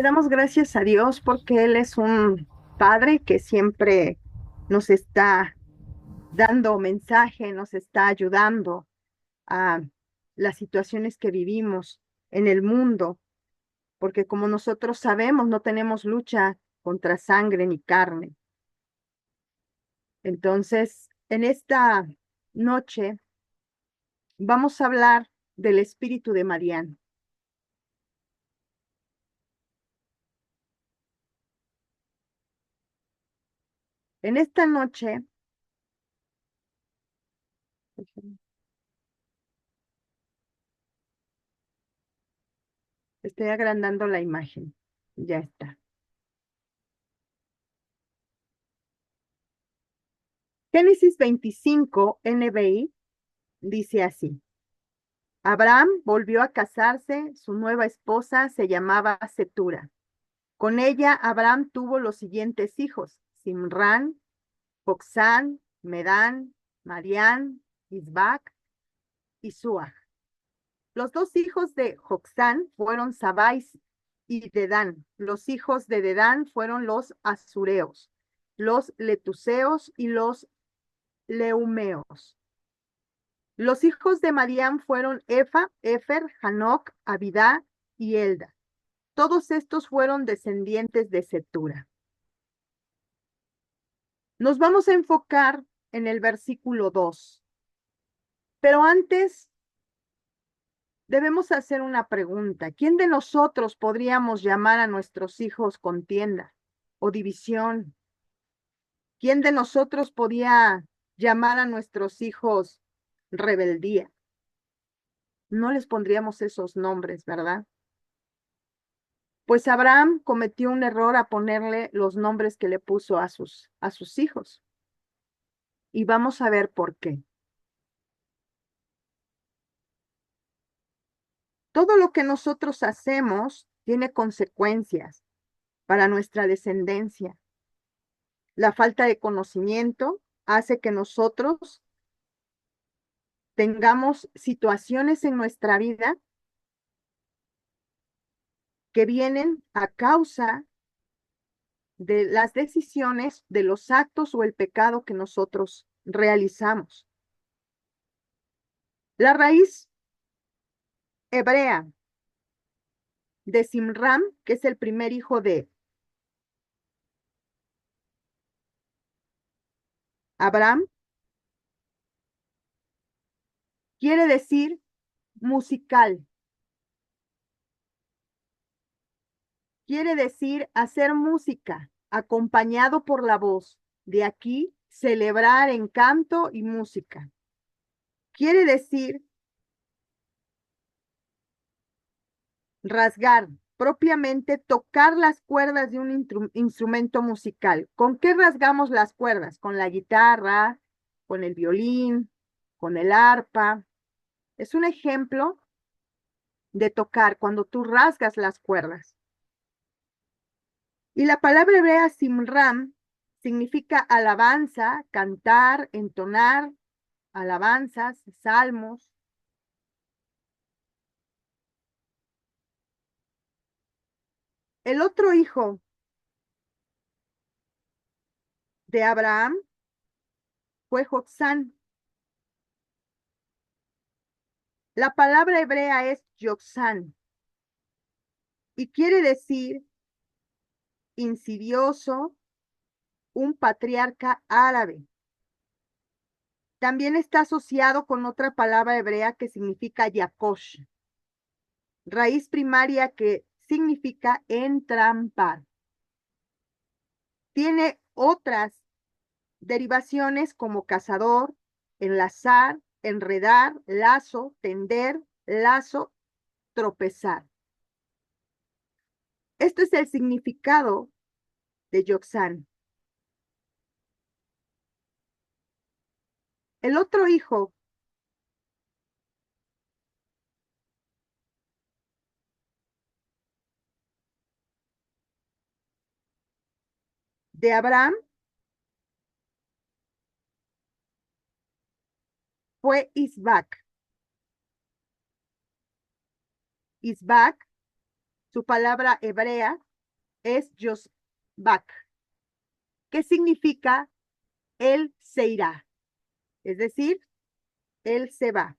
Le damos gracias a Dios porque Él es un Padre que siempre nos está dando mensaje, nos está ayudando a las situaciones que vivimos en el mundo, porque como nosotros sabemos, no tenemos lucha contra sangre ni carne. Entonces, en esta noche vamos a hablar del espíritu de Marián. En esta noche, estoy agrandando la imagen. Ya está. Génesis 25, NBI, dice así. Abraham volvió a casarse, su nueva esposa se llamaba Cetura. Con ella Abraham tuvo los siguientes hijos: Simrán, Joksán, Medán, Marián, Isbac y Suach. Los dos hijos de Joksán fueron Sabais y Dedán. Los hijos de Dedán fueron los Asureos, los Letuseos y los Leumeos. Los hijos de Mariam fueron Efer, Hanoc, Abidá y Elda. Todos estos fueron descendientes de Cetura. Nos vamos a enfocar en el versículo 2. Pero antes debemos hacer una pregunta. ¿Quién de nosotros podríamos llamar a nuestros hijos contienda o división? ¿Quién de nosotros podía llamar a nuestros hijos rebeldía? No les pondríamos esos nombres, ¿verdad? Pues Abraham cometió un error a ponerle los nombres que le puso a sus hijos. Y vamos a ver por qué. Todo lo que nosotros hacemos tiene consecuencias para nuestra descendencia. La falta de conocimiento hace que nosotros tengamos situaciones en nuestra vida que vienen a causa de las decisiones, de los actos o el pecado que nosotros realizamos. La raíz hebrea de Simram, que es el primer hijo de Abraham, quiere decir musical, quiere decir hacer música acompañado por la voz. De aquí, celebrar en canto y música. Quiere decir rasgar, propiamente tocar las cuerdas de un instrumento musical. ¿Con qué rasgamos las cuerdas? Con la guitarra, con el violín, con el arpa. Es un ejemplo de tocar cuando tú rasgas las cuerdas. Y la palabra hebrea simram significa alabanza, cantar, entonar, alabanzas, salmos. El otro hijo de Abraham fue Joksán. La palabra hebrea es Yoksán y quiere decir insidioso, un patriarca árabe. También está asociado con otra palabra hebrea que significa Yakosh, raíz primaria que significa entrampar. Tiene otras derivaciones como cazador, enlazar, enredar, lazo, tender, lazo, tropezar. Este es el significado de Yoxán. El otro hijo de Abraham fue Isbac. Isbac, su palabra hebrea, es Yosbak, que significa él se irá, es decir, él se va.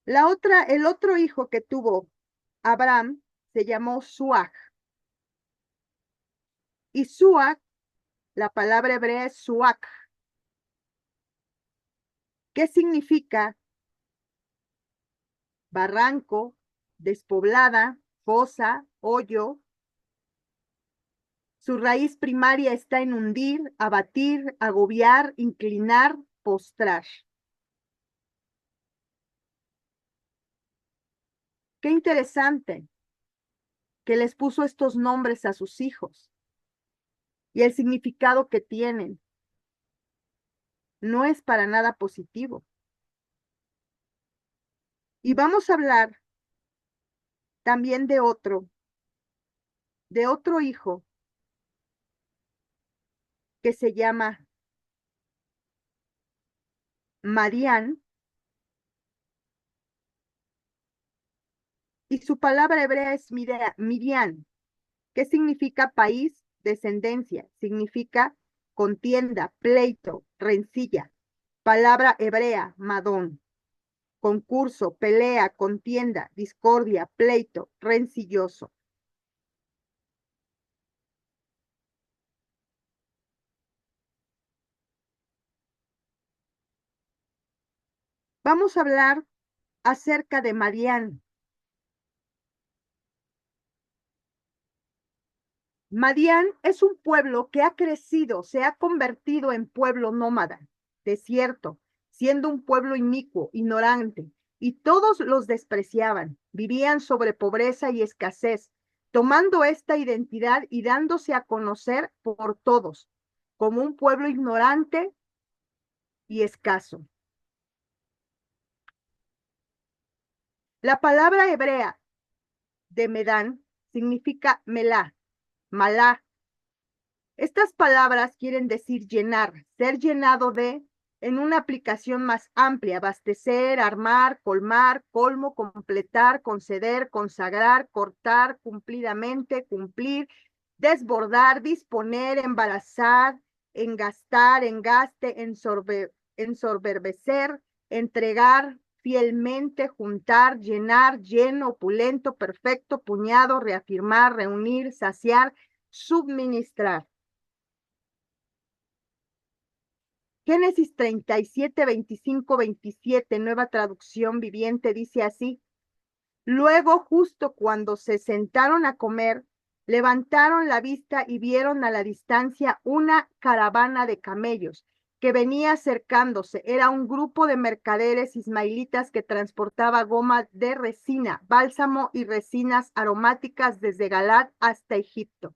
El otro hijo que tuvo Abraham se llamó Suach. Y Suach, la palabra hebrea es Suach, que significa barranco, despoblada, fosa, hoyo. Su raíz primaria está en hundir, abatir, agobiar, inclinar, postrar. Qué interesante que les puso estos nombres a sus hijos y el significado que tienen no es para nada positivo. Y vamos a hablar también de otro hijo que se llama Madián, y su palabra hebrea es Midian, que significa país, descendencia, significa contienda, pleito, rencilla. Palabra hebrea, Madón, concurso, pelea, contienda, discordia, pleito, rencilloso. Vamos a hablar acerca de Madián. Madián es un pueblo que ha crecido, se ha convertido en pueblo nómada, desierto, siendo un pueblo inicuo, ignorante, y todos los despreciaban, vivían sobre pobreza y escasez, tomando esta identidad y dándose a conocer por todos, como un pueblo ignorante y escaso. La palabra hebrea de Medán significa melá, malá. Estas palabras quieren decir llenar, ser llenado de, en una aplicación más amplia, abastecer, armar, colmar, colmo, completar, conceder, consagrar, cortar, cumplidamente, cumplir, desbordar, disponer, embarazar, engastar, engaste, ensorberbecer, entregar, fielmente, juntar, llenar, lleno, opulento, perfecto, puñado, reafirmar, reunir, saciar, suministrar. Génesis 37, 25, 27, nueva traducción viviente, dice así. Luego, justo cuando se sentaron a comer, levantaron la vista y vieron a la distancia una caravana de camellos que venía acercándose. Era un grupo de mercaderes ismaelitas que transportaba goma de resina, bálsamo y resinas aromáticas desde Galat hasta Egipto.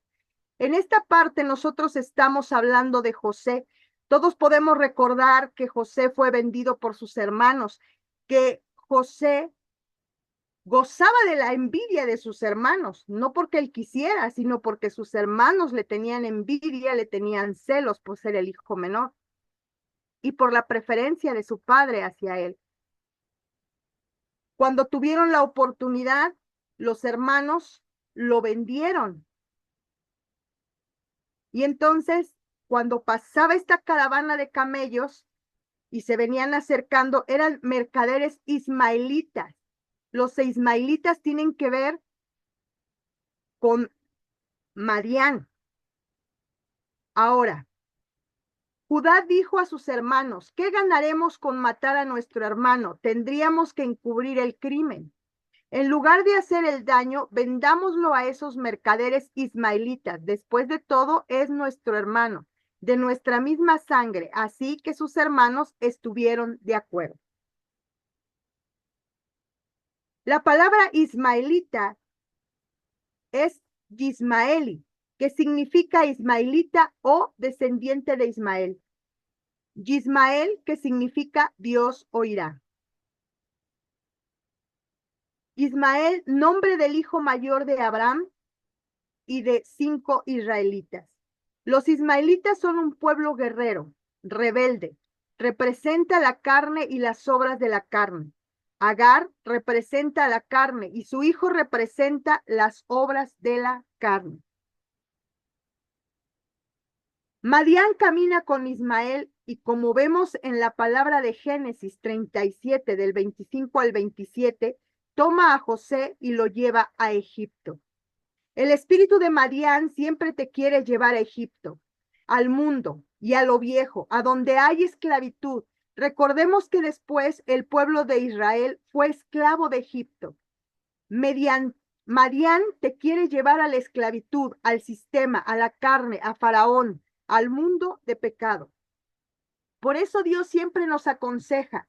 En esta parte nosotros estamos hablando de José. Todos podemos recordar que José fue vendido por sus hermanos, que José gozaba de la envidia de sus hermanos, no porque él quisiera, sino porque sus hermanos le tenían envidia, le tenían celos por ser el hijo menor y por la preferencia de su padre hacia él. Cuando tuvieron la oportunidad, los hermanos lo vendieron. Y entonces, cuando pasaba esta caravana de camellos y se venían acercando, eran mercaderes ismaelitas. Los ismaelitas tienen que ver con Madián. Ahora, Judá dijo a sus hermanos, ¿qué ganaremos con matar a nuestro hermano? Tendríamos que encubrir el crimen. En lugar de hacer el daño, vendámoslo a esos mercaderes ismaelitas. Después de todo, es nuestro hermano, de nuestra misma sangre. Así que sus hermanos estuvieron de acuerdo. La palabra ismaelita es Yismaeli, que significa ismaelita o descendiente de Ismael. Yismael, que significa Dios oirá. Ismael, nombre del hijo mayor de Abraham y de 5 israelitas. Los ismaelitas son un pueblo guerrero, rebelde, representa la carne y las obras de la carne. Agar representa la carne y su hijo representa las obras de la carne. Madián camina con Ismael y como vemos en la palabra de Génesis 37, del 25 al 27, toma a José y lo lleva a Egipto. El espíritu de Madián siempre te quiere llevar a Egipto, al mundo y a lo viejo, a donde hay esclavitud. Recordemos que después el pueblo de Israel fue esclavo de Egipto. Madián te quiere llevar a la esclavitud, al sistema, a la carne, a Faraón, al mundo de pecado. Por eso Dios siempre nos aconseja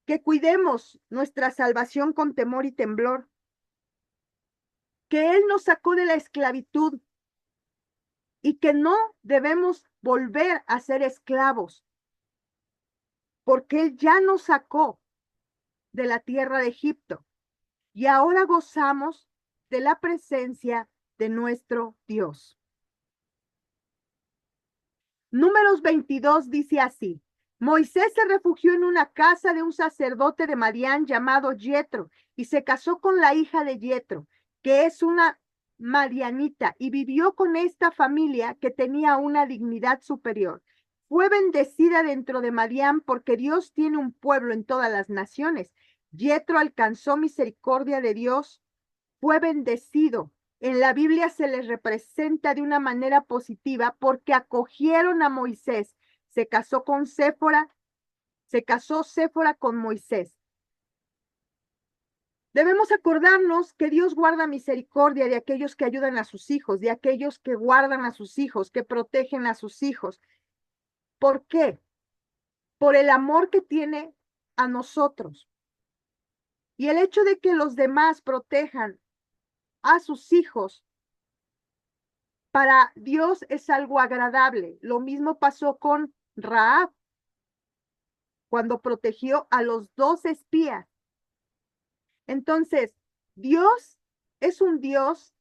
que cuidemos nuestra salvación con temor y temblor, que Él nos sacó de la esclavitud y que no debemos volver a ser esclavos, porque Él ya nos sacó de la tierra de Egipto y ahora gozamos de la presencia de nuestro Dios. Números 22 dice así: Moisés se refugió en una casa de un sacerdote de Madián llamado Yetro y se casó con la hija de Yetro, que es una madianita, y vivió con esta familia que tenía una dignidad superior. Fue bendecida dentro de Madián porque Dios tiene un pueblo en todas las naciones. Yetro alcanzó misericordia de Dios, fue bendecido. En la Biblia se les representa de una manera positiva porque acogieron a Moisés. Se casó Séfora con Moisés. Debemos acordarnos que Dios guarda misericordia de aquellos que ayudan a sus hijos, de aquellos que guardan a sus hijos, que protegen a sus hijos. ¿Por qué? Por el amor que tiene a nosotros. Y el hecho de que los demás protejan a sus hijos, para Dios es algo agradable. Lo mismo pasó con Rahab cuando protegió a los 2 espías. Entonces, Dios es un Dios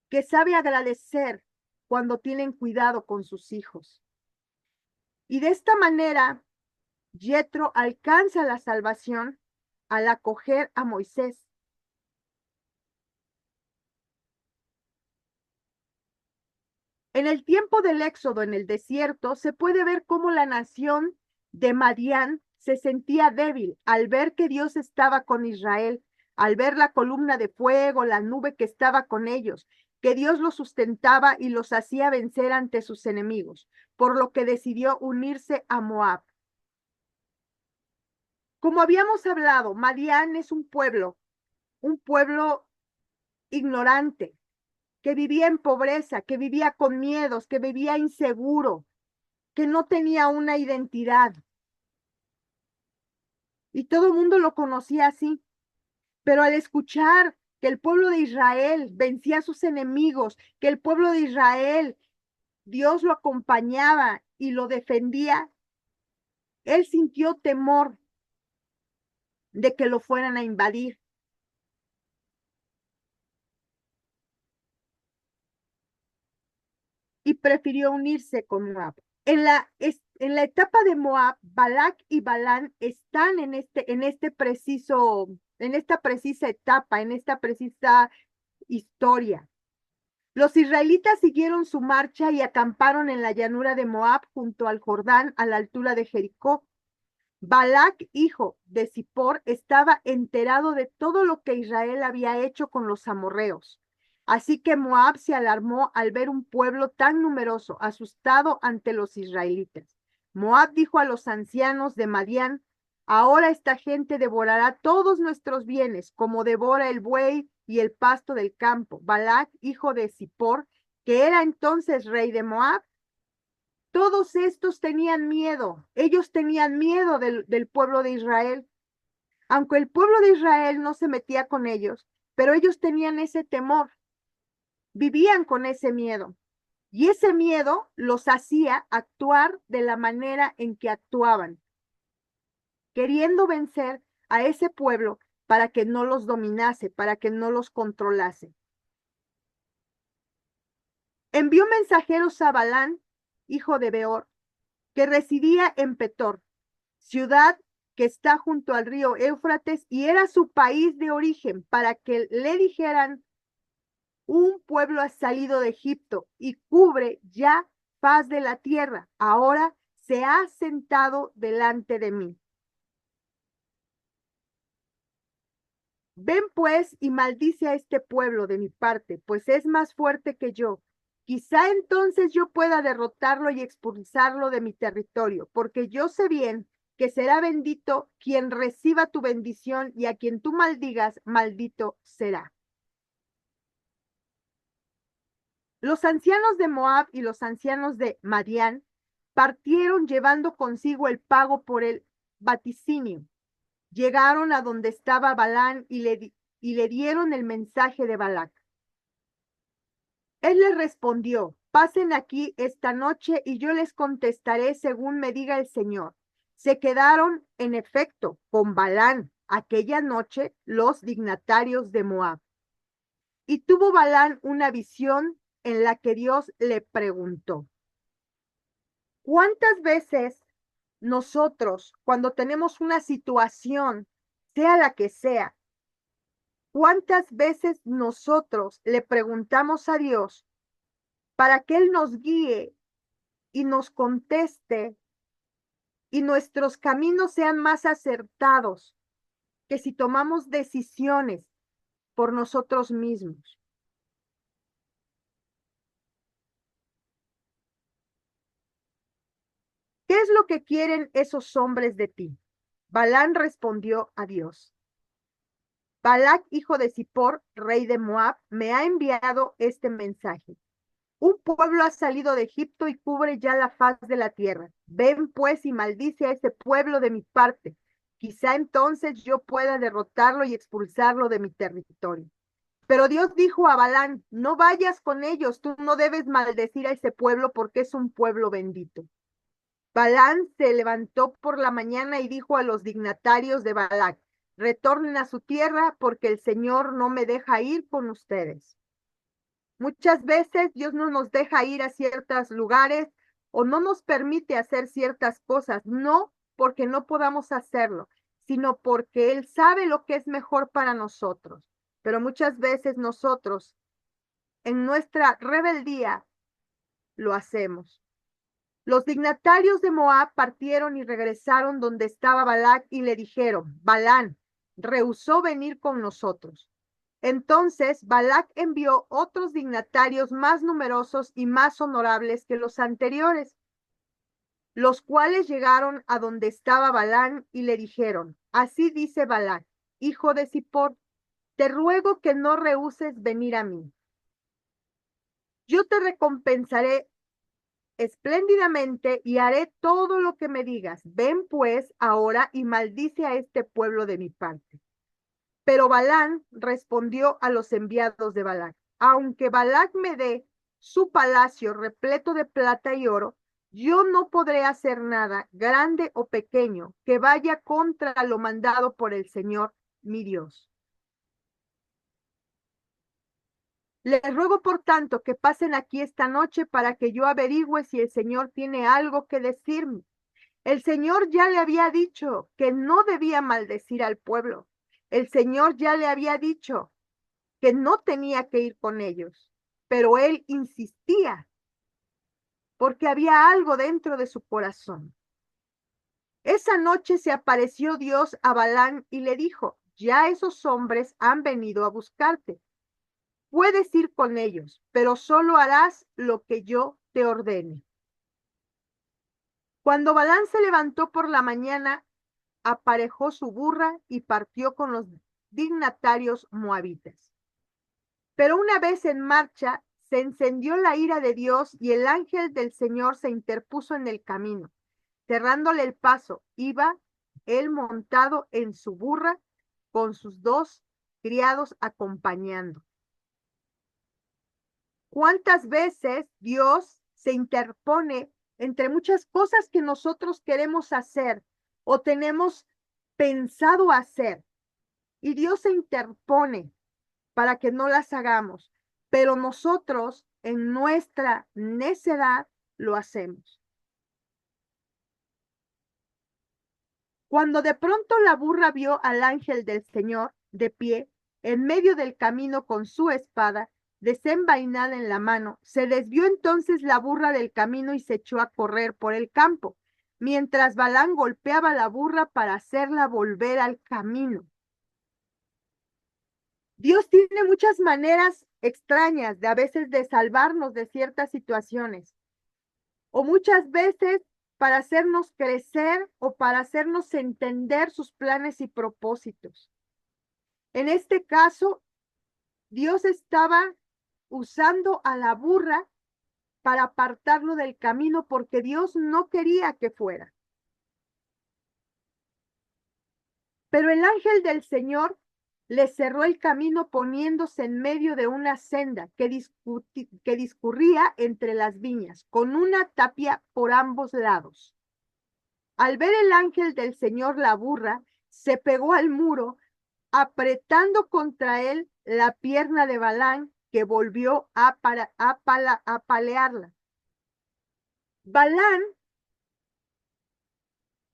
que sabe agradecer cuando tienen cuidado con sus hijos. Y de esta manera, Yetro alcanza la salvación al acoger a Moisés. En el tiempo del éxodo en el desierto, se puede ver cómo la nación de Madián se sentía débil al ver que Dios estaba con Israel, al ver la columna de fuego, la nube que estaba con ellos, que Dios los sustentaba y los hacía vencer ante sus enemigos, por lo que decidió unirse a Moab. Como habíamos hablado, Madián es un pueblo ignorante, que vivía en pobreza, que vivía con miedos, que vivía inseguro, que no tenía una identidad. Y todo el mundo lo conocía así. Pero al escuchar que el pueblo de Israel vencía a sus enemigos, que el pueblo de Israel, Dios lo acompañaba y lo defendía, él sintió temor de que lo fueran a invadir. Y prefirió unirse con Moab. En la etapa de Moab, Balac y Balán están en esta precisa etapa, en esta precisa historia. Los israelitas siguieron su marcha y acamparon en la llanura de Moab junto al Jordán a la altura de Jericó. Balac, hijo de Zippor, estaba enterado de todo lo que Israel había hecho con los amorreos. Así que Moab se alarmó al ver un pueblo tan numeroso, asustado ante los israelitas. Moab dijo a los ancianos de Madián: Ahora esta gente devorará todos nuestros bienes, como devora el buey y el pasto del campo. Balac, hijo de Zippor, que era entonces rey de Moab, todos estos tenían miedo. Ellos tenían miedo del pueblo de Israel. Aunque el pueblo de Israel no se metía con ellos, pero ellos tenían ese temor. Vivían con ese miedo. Y ese miedo los hacía actuar de la manera en que actuaban, queriendo vencer a ese pueblo para que no los dominase, para que no los controlase. Envió mensajeros a Balán, hijo de Beor, que residía en Petor, ciudad que está junto al río Éufrates, y era su país de origen, para que le dijeran: un pueblo ha salido de Egipto y cubre ya faz de la tierra. Ahora se ha sentado delante de mí. Ven pues y maldice a este pueblo de mi parte, pues es más fuerte que yo. Quizá entonces yo pueda derrotarlo y expulsarlo de mi territorio, porque yo sé bien que será bendito quien reciba tu bendición, y a quien tú maldigas, maldito será. Los ancianos de Moab y los ancianos de Madián partieron llevando consigo el pago por el vaticinio. Llegaron a donde estaba Balán y le dieron el mensaje de Balac. Él les respondió: pasen aquí esta noche y yo les contestaré según me diga el Señor. Se quedaron, en efecto, con Balán aquella noche los dignatarios de Moab. Y tuvo Balán una visión en la que Dios le preguntó: ¿cuántas veces nosotros, cuando tenemos una situación, sea la que sea, cuántas veces nosotros le preguntamos a Dios para que Él nos guíe y nos conteste y nuestros caminos sean más acertados que si tomamos decisiones por nosotros mismos? ¿Qué es lo que quieren esos hombres de ti? Balán respondió a Dios: Balac, hijo de Zippor, rey de Moab, me ha enviado este mensaje. Un pueblo ha salido de Egipto y cubre ya la faz de la tierra. Ven pues y maldice a ese pueblo de mi parte. Quizá entonces yo pueda derrotarlo y expulsarlo de mi territorio. Pero Dios dijo a Balán: no vayas con ellos, tú no debes maldecir a ese pueblo porque es un pueblo bendito. Balán se levantó por la mañana y dijo a los dignatarios de Balac: retornen a su tierra porque el Señor no me deja ir con ustedes. Muchas veces Dios no nos deja ir a ciertos lugares o no nos permite hacer ciertas cosas, no porque no podamos hacerlo, sino porque Él sabe lo que es mejor para nosotros. Pero muchas veces nosotros, en nuestra rebeldía, lo hacemos. Los dignatarios de Moab partieron y regresaron donde estaba Balac y le dijeron: Balán rehusó venir con nosotros. Entonces Balac envió otros dignatarios más numerosos y más honorables que los anteriores, los cuales llegaron a donde estaba Balán y le dijeron: así dice Balac, hijo de Zippor, te ruego que no rehuses venir a mí. Yo te recompensaré espléndidamente y haré todo lo que me digas. Ven pues ahora y maldice a este pueblo de mi parte. Pero Balán respondió a los enviados de Balac: aunque Balac me dé su palacio repleto de plata y oro, yo no podré hacer nada, grande o pequeño, que vaya contra lo mandado por el Señor mi Dios. Les ruego, por tanto, que pasen aquí esta noche para que yo averigüe si el Señor tiene algo que decirme. El Señor ya le había dicho que no debía maldecir al pueblo. El Señor ya le había dicho que no tenía que ir con ellos, pero él insistía porque había algo dentro de su corazón. Esa noche se apareció Dios a Balán y le dijo: ya esos hombres han venido a buscarte. Puedes ir con ellos, pero solo harás lo que yo te ordene. Cuando Balán se levantó por la mañana, aparejó su burra y partió con los dignatarios moabitas. Pero una vez en marcha, se encendió la ira de Dios y el ángel del Señor se interpuso en el camino, cerrándole el paso. Iba él montado en su burra con sus dos criados acompañando. ¿Cuántas veces Dios se interpone entre muchas cosas que nosotros queremos hacer o tenemos pensado hacer? Y Dios se interpone para que no las hagamos, pero nosotros en nuestra necedad lo hacemos. Cuando de pronto la burra vio al ángel del Señor de pie en medio del camino con su espada desenvainada en la mano, se desvió entonces la burra del camino y se echó a correr por el campo, mientras Balaam golpeaba la burra para hacerla volver al camino. Dios tiene muchas maneras extrañas de a veces de salvarnos de ciertas situaciones, o muchas veces para hacernos crecer o para hacernos entender sus planes y propósitos. En este caso, Dios estaba usando a la burra para apartarlo del camino porque Dios no quería que fuera. Pero el ángel del Señor le cerró el camino poniéndose en medio de una senda que discurría entre las viñas, con una tapia por ambos lados. Al ver el ángel del Señor la burra, se pegó al muro, apretando contra él la pierna de Balaam, que volvió a apalearla. Balaam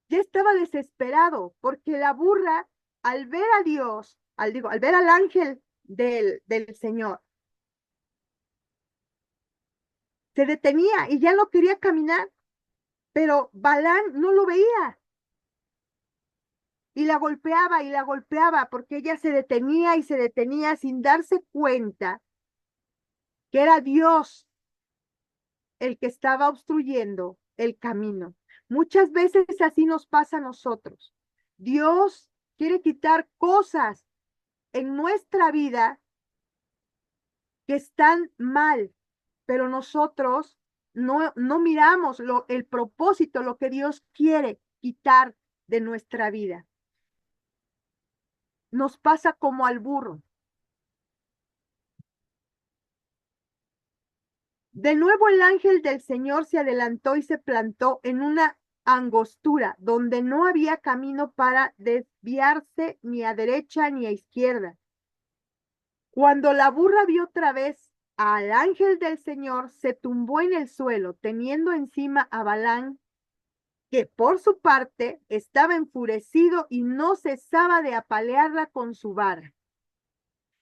ya estaba desesperado porque la burra, al ver a Dios, al ver al ángel del Señor, se detenía y ya no quería caminar, pero Balaam no lo veía y la golpeaba porque ella se detenía y se detenía sin darse cuenta que era Dios el que estaba obstruyendo el camino. Muchas veces así nos pasa a nosotros. Dios quiere quitar cosas en nuestra vida que están mal, pero nosotros no miramos el propósito, lo que Dios quiere quitar de nuestra vida. Nos pasa como al burro. De nuevo el ángel del Señor se adelantó y se plantó en una angostura donde no había camino para desviarse ni a derecha ni a izquierda. Cuando la burra vio otra vez al ángel del Señor, se tumbó en el suelo, teniendo encima a Balaam, que por su parte estaba enfurecido y no cesaba de apalearla con su vara.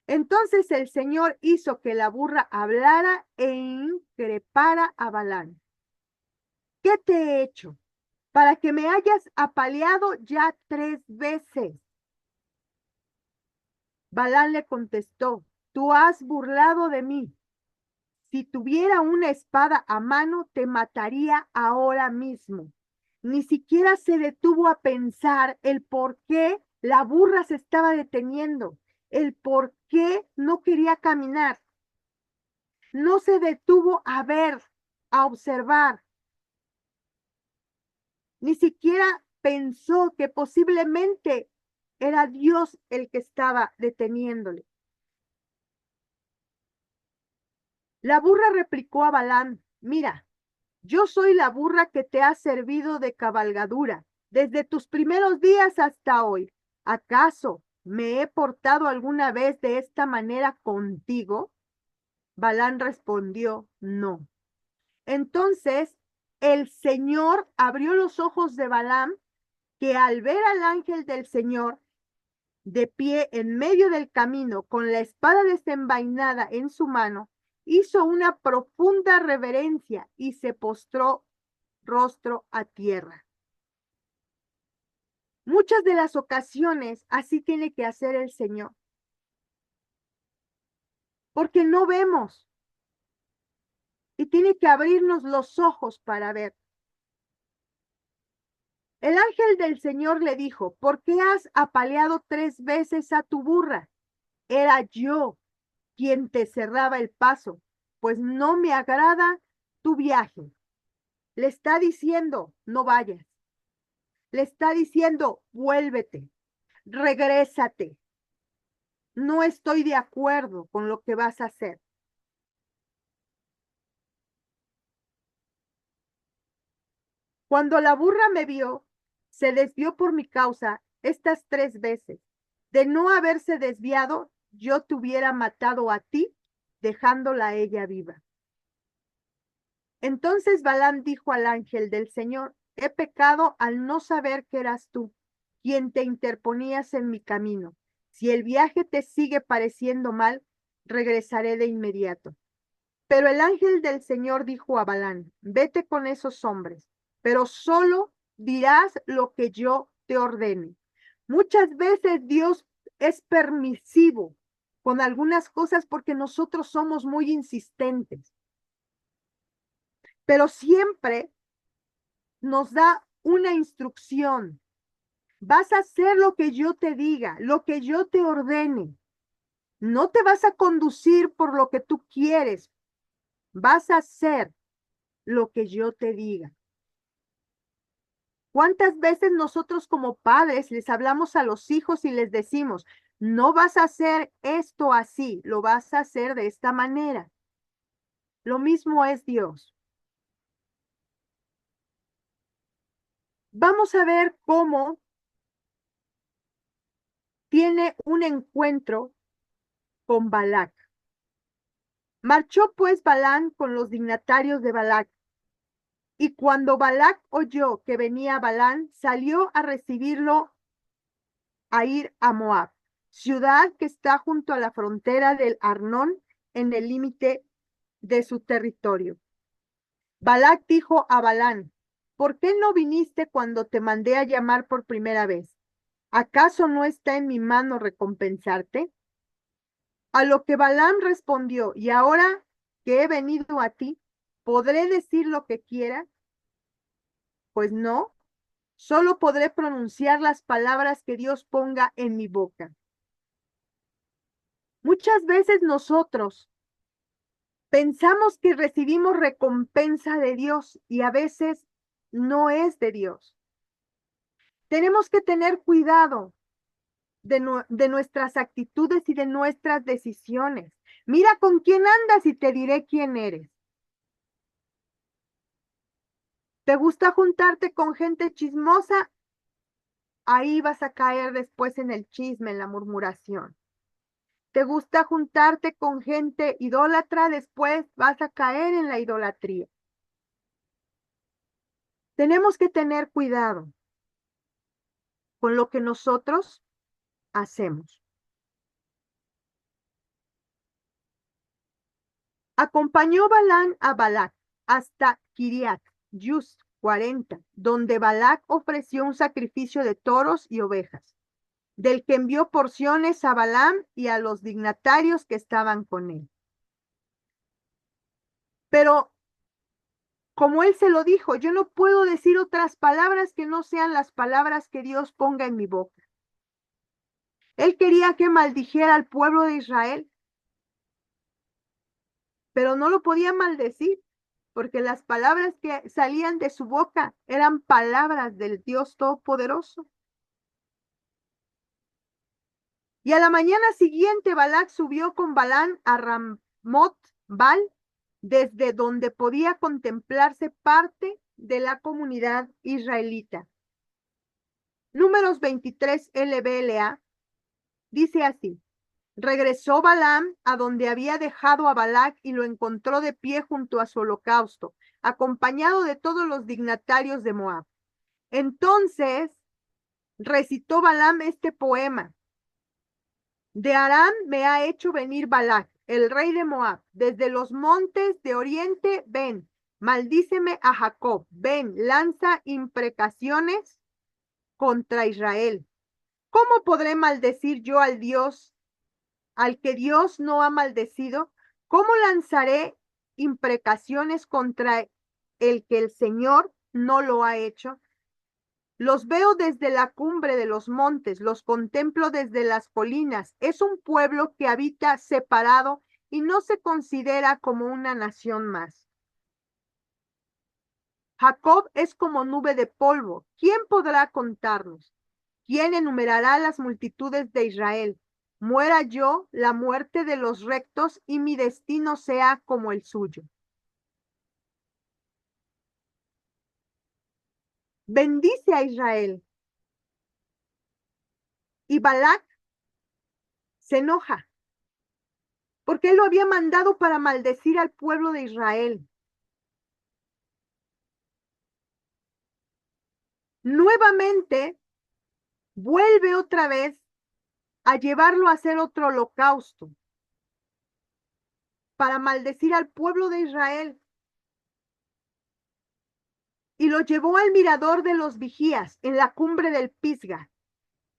Entonces el Señor hizo que la burra hablara e increpara a Balaam. ¿Qué te he hecho? Para que me hayas apaleado ya 3 veces. Balaam le contestó, tú has burlado de mí. Si tuviera una espada a mano, te mataría ahora mismo. Ni siquiera se detuvo a pensar el por qué la burra se estaba deteniendo, el por qué no quería caminar. No se detuvo a ver, a observar. Ni siquiera pensó que posiblemente era Dios el que estaba deteniéndole. La burra replicó a Balaam, mira, yo soy la burra que te ha servido de cabalgadura desde tus primeros días hasta hoy. ¿Acaso me he portado alguna vez de esta manera contigo? Balaam respondió, no. Entonces el Señor abrió los ojos de Balaam, que al ver al ángel del Señor de pie en medio del camino con la espada desenvainada en su mano, hizo una profunda reverencia y se postró rostro a tierra. Muchas de las ocasiones así tiene que hacer el Señor, porque no vemos y tiene que abrirnos los ojos para ver. El ángel del Señor le dijo, ¿por qué has apaleado 3 veces a tu burra? Era yo quien te cerraba el paso, pues no me agrada tu viaje. Le está diciendo, no vayas. Le está diciendo, vuélvete, regrésate. No estoy de acuerdo con lo que vas a hacer. Cuando la burra me vio, se desvió por mi causa estas 3 veces. De no haberse desviado, yo te hubiera matado a ti, dejándola a ella viva. Entonces Balaam dijo al ángel del Señor, he pecado al no saber que eras tú. quien te interponías en mi camino. Si el viaje te sigue pareciendo mal, regresaré de inmediato. Pero el ángel del Señor dijo a Balán, vete con esos hombres, pero solo dirás lo que yo te ordene. Muchas veces Dios es permisivo con algunas cosas porque nosotros somos muy insistentes, pero siempre nos da una instrucción. Vas a hacer lo que yo te diga, lo que yo te ordene. No te vas a conducir por lo que tú quieres. Vas a hacer lo que yo te diga. ¿Cuántas veces nosotros como padres les hablamos a los hijos y les decimos, no vas a hacer esto así, lo vas a hacer de esta manera? Lo mismo es Dios. Vamos a ver cómo tiene un encuentro con Balac. Marchó pues Balán con los dignatarios de Balac. Y cuando Balac oyó que venía Balán, salió a recibirlo a ir a Moab, ciudad que está junto a la frontera del Arnón en el límite de su territorio. Balac dijo a Balán, ¿por qué no viniste cuando te mandé a llamar por primera vez? ¿Acaso no está en mi mano recompensarte? A lo que Balaam respondió, y ahora que he venido a ti, ¿podré decir lo que quiera? Pues no, solo podré pronunciar las palabras que Dios ponga en mi boca. Muchas veces nosotros pensamos que recibimos recompensa de Dios y a veces no es de Dios. Tenemos que tener cuidado de nuestras actitudes y de nuestras decisiones. Mira con quién andas y te diré quién eres. ¿Te gusta juntarte con gente chismosa? Ahí vas a caer después en el chisme, en la murmuración. ¿Te gusta juntarte con gente idólatra? Después vas a caer en la idolatría. Tenemos que tener cuidado con lo que nosotros hacemos. Acompañó Balán a Balac hasta Kiriat, Yus 40, donde Balac ofreció un sacrificio de toros y ovejas, del que envió porciones a Balaam y a los dignatarios que estaban con él. Pero como él se lo dijo, yo no puedo decir otras palabras que no sean las palabras que Dios ponga en mi boca. Él quería que maldijera al pueblo de Israel, pero no lo podía maldecir, porque las palabras que salían de su boca eran palabras del Dios Todopoderoso. Y a la mañana siguiente Balac subió con Balán a Ramot Bal, desde donde podía contemplarse parte de la comunidad israelita. Números 23 LBLA dice así: regresó Balaam a donde había dejado a Balac y lo encontró de pie junto a su holocausto, acompañado de todos los dignatarios de Moab. Entonces recitó Balaam este poema: de Aram me ha hecho venir Balac, el rey de Moab, desde los montes de oriente, ven, maldíceme a Jacob, ven, lanza imprecaciones contra Israel. ¿Cómo podré maldecir yo al Dios, al que Dios no ha maldecido? ¿Cómo lanzaré imprecaciones contra el que el Señor no lo ha hecho? Los veo desde la cumbre de los montes, los contemplo desde las colinas. Es un pueblo que habita separado y no se considera como una nación más. Jacob es como nube de polvo. ¿Quién podrá contarnos? ¿Quién enumerará las multitudes de Israel? Muera yo la muerte de los rectos y mi destino sea como el suyo. Bendice a Israel. Y Balac se enoja porque él lo había mandado para maldecir al pueblo de Israel. Nuevamente vuelve otra vez a llevarlo a hacer otro holocausto para maldecir al pueblo de Israel. Y lo llevó al mirador de los vigías en la cumbre del Pisga.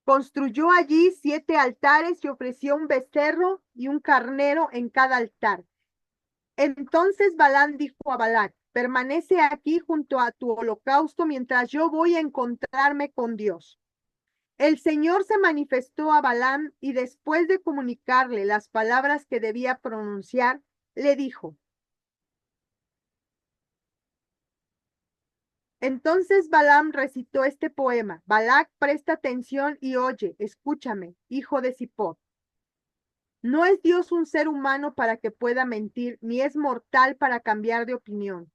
Construyó allí 7 altares y ofreció un becerro y un carnero en cada altar. Entonces Balaam dijo a Balac: permanece aquí junto a tu holocausto mientras yo voy a encontrarme con Dios. El Señor se manifestó a Balaam y después de comunicarle las palabras que debía pronunciar, le dijo: entonces Balaam recitó este poema. Balac, presta atención y oye, escúchame, hijo de Zippor. No es Dios un ser humano para que pueda mentir, ni es mortal para cambiar de opinión.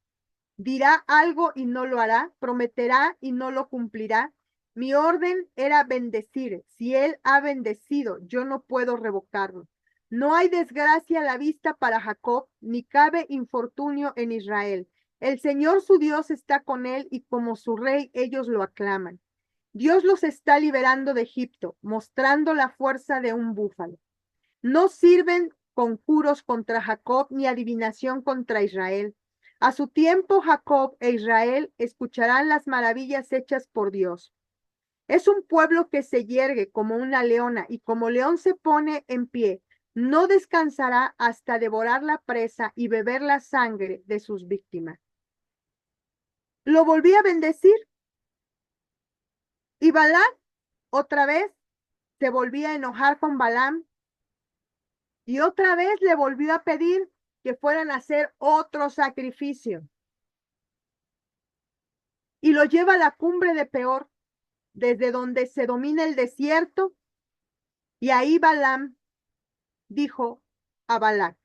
Dirá algo y no lo hará, prometerá y no lo cumplirá. Mi orden era bendecir. Si él ha bendecido, yo no puedo revocarlo. No hay desgracia a la vista para Jacob, ni cabe infortunio en Israel. El Señor su Dios está con él y como su rey ellos lo aclaman. Dios los está liberando de Egipto, mostrando la fuerza de un búfalo. No sirven conjuros contra Jacob ni adivinación contra Israel. A su tiempo Jacob e Israel escucharán las maravillas hechas por Dios. Es un pueblo que se yergue como una leona y como león se pone en pie. No descansará hasta devorar la presa y beber la sangre de sus víctimas. Lo volví a bendecir y Balaam otra vez se volvía a enojar con Balaam y otra vez le volvió a pedir que fueran a hacer otro sacrificio. Y lo lleva a la cumbre de Peor, desde donde se domina el desierto. Y ahí Balaam dijo a Balac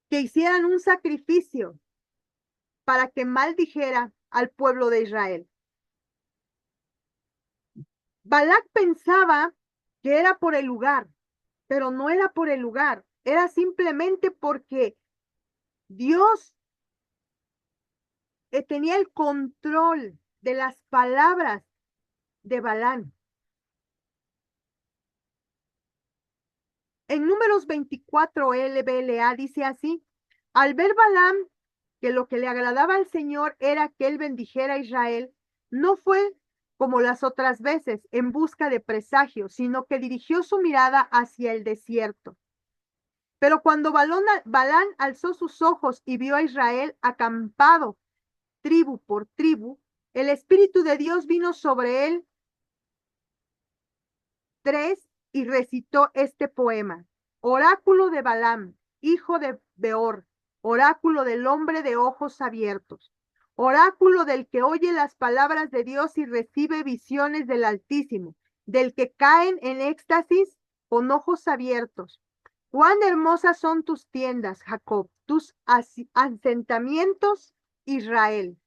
que hicieran un sacrificio para que maldijera al pueblo de Israel. Balac pensaba que era por el lugar, pero no era por el lugar, era simplemente porque Dios tenía el control de las palabras de Balaam. En Números 24 LBLA dice así: al ver Balaam que lo que le agradaba al Señor era que él bendijera a Israel, no fue como las otras veces en busca de presagio, sino que dirigió su mirada hacia el desierto. Pero cuando Balaam alzó sus ojos y vio a Israel acampado tribu por tribu, el Espíritu de Dios vino sobre él 3 y recitó este poema: oráculo de Balaam, hijo de Beor, oráculo del hombre de ojos abiertos, oráculo del que oye las palabras de Dios y recibe visiones del Altísimo, del que caen en éxtasis con ojos abiertos. Cuán hermosas son tus tiendas, Jacob, tus asentamientos, Israel.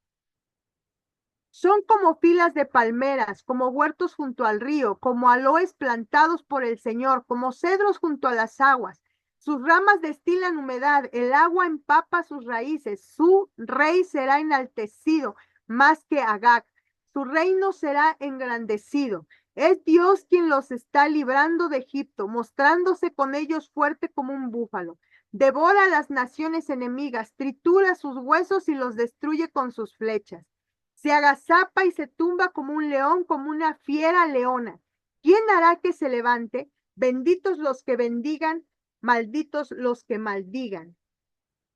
Son como filas de palmeras, como huertos junto al río, como aloes plantados por el Señor, como cedros junto a las aguas. Sus ramas destilan humedad, el agua empapa sus raíces. Su rey será enaltecido más que Agag. Su reino será engrandecido. Es Dios quien los está librando de Egipto, mostrándose con ellos fuerte como un búfalo. Devora a las naciones enemigas, tritura sus huesos y los destruye con sus flechas. Se agazapa y se tumba como un león, como una fiera leona. ¿Quién hará que se levante? Benditos los que bendigan, malditos los que maldigan.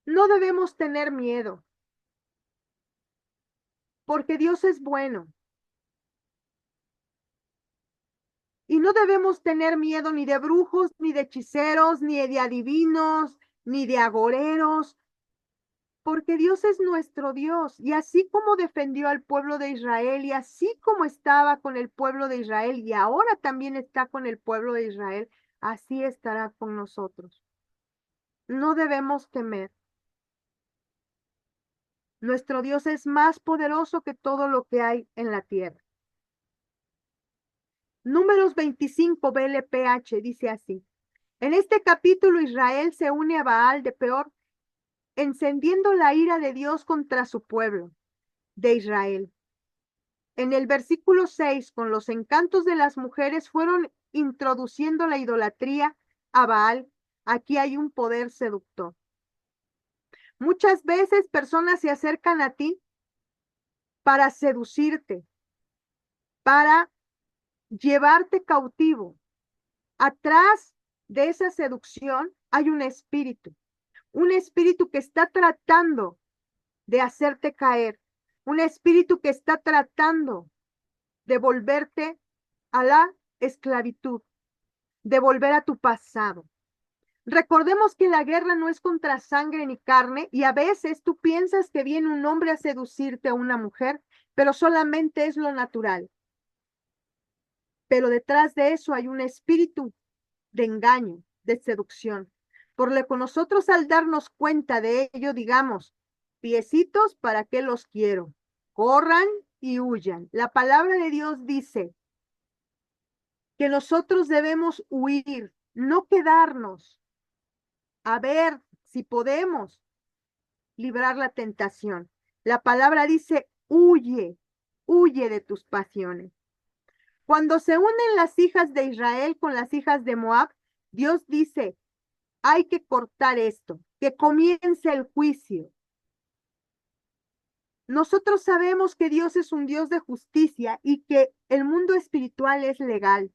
No debemos tener miedo, porque Dios es bueno. Y no debemos tener miedo ni de brujos, ni de hechiceros, ni de adivinos, ni de agoreros, porque Dios es nuestro Dios, y así como defendió al pueblo de Israel, y así como estaba con el pueblo de Israel, y ahora también está con el pueblo de Israel, así estará con nosotros. No debemos temer. Nuestro Dios es más poderoso que todo lo que hay en la tierra. Números 25 BLPH dice así: en este capítulo Israel se une a Baal de Peor, encendiendo la ira de Dios contra su pueblo de Israel. en el versículo 6, con los encantos de las mujeres, fueron introduciendo la idolatría a Baal. Aquí hay un poder seductor. Muchas veces personas se acercan a ti para seducirte, para llevarte cautivo. Atrás de esa seducción hay un espíritu que está tratando de hacerte caer, un espíritu que está tratando de volverte a la esclavitud, de volver a tu pasado. Recordemos que la guerra no es contra sangre ni carne, y a veces tú piensas que viene un hombre a seducirte a una mujer, pero solamente es lo natural. Pero detrás de eso hay un espíritu de engaño, de seducción. Por lo que nosotros, al darnos cuenta de ello, digamos: piecitos, ¿para qué los quiero? Corran y huyan. La palabra de Dios dice que nosotros debemos huir, no quedarnos a ver si podemos librar la tentación. La palabra dice: huye, huye de tus pasiones. Cuando se unen las hijas de Israel con las hijas de Moab, Dios dice: hay que cortar esto, que comience el juicio. Nosotros sabemos que Dios es un Dios de justicia y que el mundo espiritual es legal.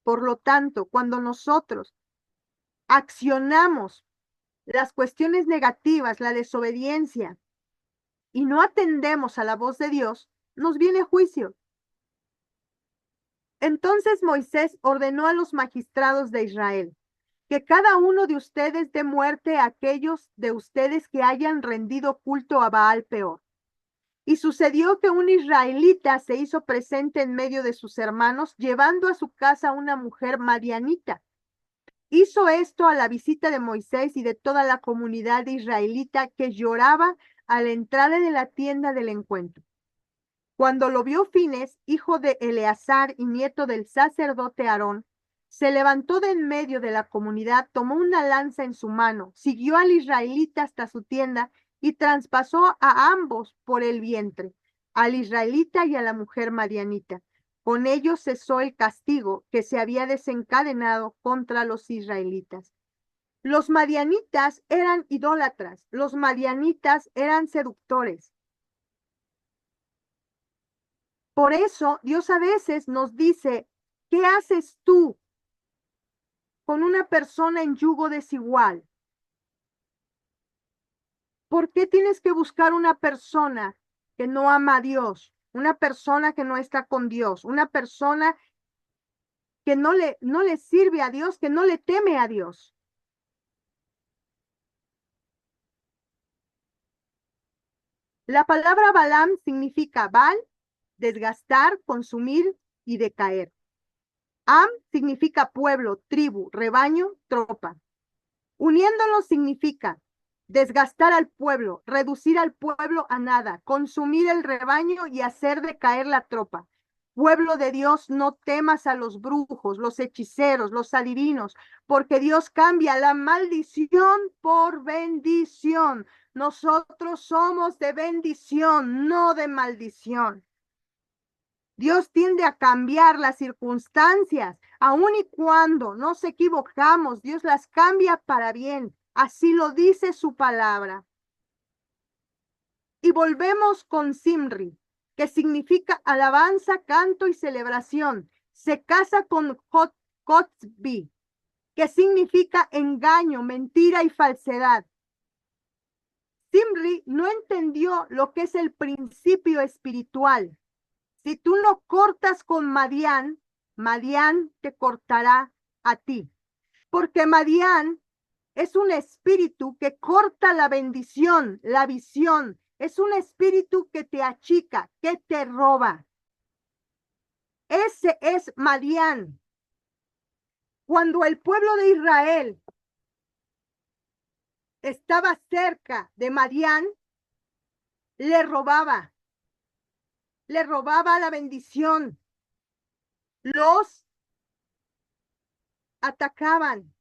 Por lo tanto, cuando nosotros accionamos las cuestiones negativas, la desobediencia, y no atendemos a la voz de Dios, nos viene juicio. Entonces Moisés ordenó a los magistrados de Israel: que cada uno de ustedes dé muerte a aquellos de ustedes que hayan rendido culto a Baal Peor. Y sucedió que un israelita se hizo presente en medio de sus hermanos, llevando a su casa una mujer madianita. Hizo esto a la visita de Moisés y de toda la comunidad israelita, que lloraba a la entrada de la tienda del encuentro. Cuando lo vio Fines, hijo de Eleazar y nieto del sacerdote Aarón, se levantó de en medio de la comunidad, tomó una lanza en su mano, siguió al israelita hasta su tienda y traspasó a ambos por el vientre, al israelita y a la mujer madianita. Con ello cesó el castigo que se había desencadenado contra los israelitas. Los madianitas eran idólatras, los madianitas eran seductores. Por eso Dios a veces nos dice: ¿qué haces tú con una persona en yugo desigual? ¿Por qué tienes que buscar una persona que no ama a Dios, una persona que no está con Dios, una persona que no le sirve a Dios, que no le teme a Dios? La palabra Balaam significa Bal, desgastar, consumir y decaer. Am significa pueblo, tribu, rebaño, tropa. Uniéndolo significa desgastar al pueblo, reducir al pueblo a nada, consumir el rebaño y hacer decaer la tropa. Pueblo de Dios, no temas a los brujos, los hechiceros, los adivinos, porque Dios cambia la maldición por bendición. Nosotros somos de bendición, no de maldición. Dios tiende a cambiar las circunstancias, aun y cuando nos equivocamos, Dios las cambia para bien. Así lo dice su palabra. Y volvemos con Simri, que significa alabanza, canto y celebración. Se casa con Kotzbi, que significa engaño, mentira y falsedad. Simri no entendió lo que es el principio espiritual. Si tú no cortas con Madián, Madián te cortará a ti. Porque Madián es un espíritu que corta la bendición, la visión. Es un espíritu que te achica, que te roba. Ese es Madián. Cuando el pueblo de Israel estaba cerca de Madián, le robaba la bendición. Los atacaban.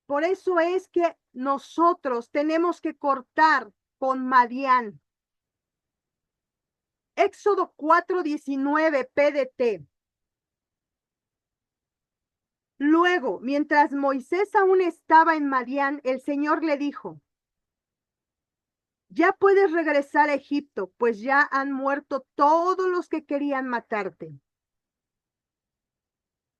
Por eso es que nosotros tenemos que cortar con Madián. Éxodo 4:19 PDT. Luego, mientras Moisés aún estaba en Madián, el Señor le dijo: ya puedes regresar a Egipto, pues ya han muerto todos los que querían matarte.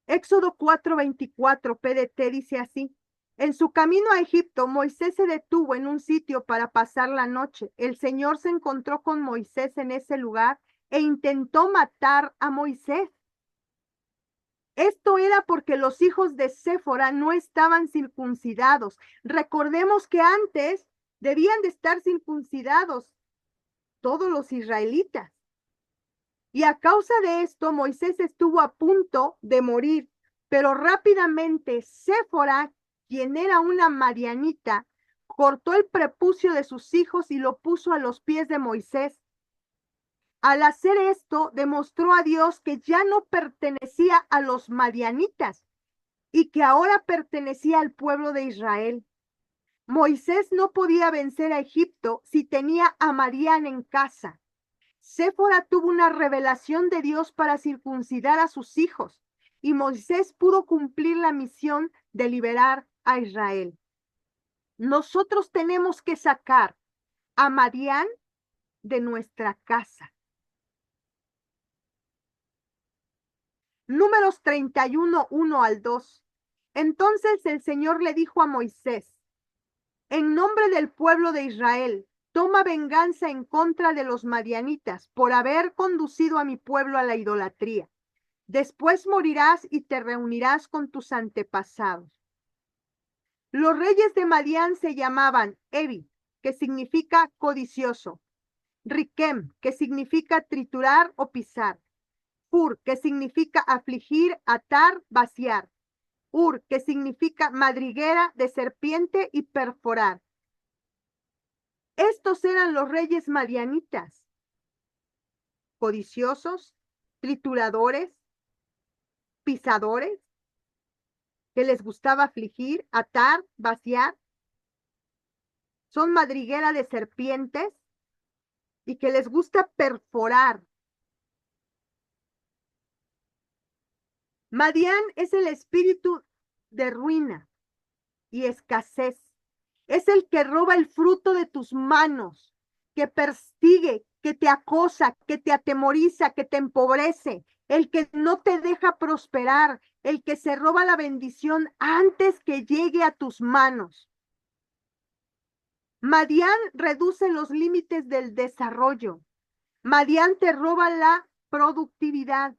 Éxodo 4:24 PDT dice así: en su camino a Egipto, Moisés se detuvo en un sitio para pasar la noche. El Señor se encontró con Moisés en ese lugar e intentó matar a Moisés. Esto era porque los hijos de Séfora no estaban circuncidados. Recordemos que antes debían de estar circuncidados todos los israelitas. Y a causa de esto, Moisés estuvo a punto de morir, pero rápidamente Séfora, quien era una madianita, cortó el prepucio de sus hijos y lo puso a los pies de Moisés. Al hacer esto, demostró a Dios que ya no pertenecía a los madianitas y que ahora pertenecía al pueblo de Israel. Moisés no podía vencer a Egipto si tenía a Madián en casa. Séfora tuvo una revelación de Dios para circuncidar a sus hijos y Moisés pudo cumplir la misión de liberar a Israel. Nosotros tenemos que sacar a Madián de nuestra casa. Números 31, 1 al 2. Entonces el Señor le dijo a Moisés: en nombre del pueblo de Israel, toma venganza en contra de los madianitas por haber conducido a mi pueblo a la idolatría. Después morirás y te reunirás con tus antepasados. Los reyes de Madián se llamaban Evi, que significa codicioso; Riquem, que significa triturar o pisar; Pur, que significa afligir, atar, vaciar; Ur, que significa madriguera de serpiente y perforar. Estos eran los reyes madianitas: codiciosos, trituradores, pisadores, que les gustaba afligir, atar, vaciar. Son madriguera de serpientes y que les gusta perforar. Madián es el espíritu de ruina y escasez. Es el que roba el fruto de tus manos, que persigue, que te acosa, que te atemoriza, que te empobrece, el que no te deja prosperar, el que se roba la bendición antes que llegue a tus manos. Madián reduce los límites del desarrollo. Madián te roba la productividad.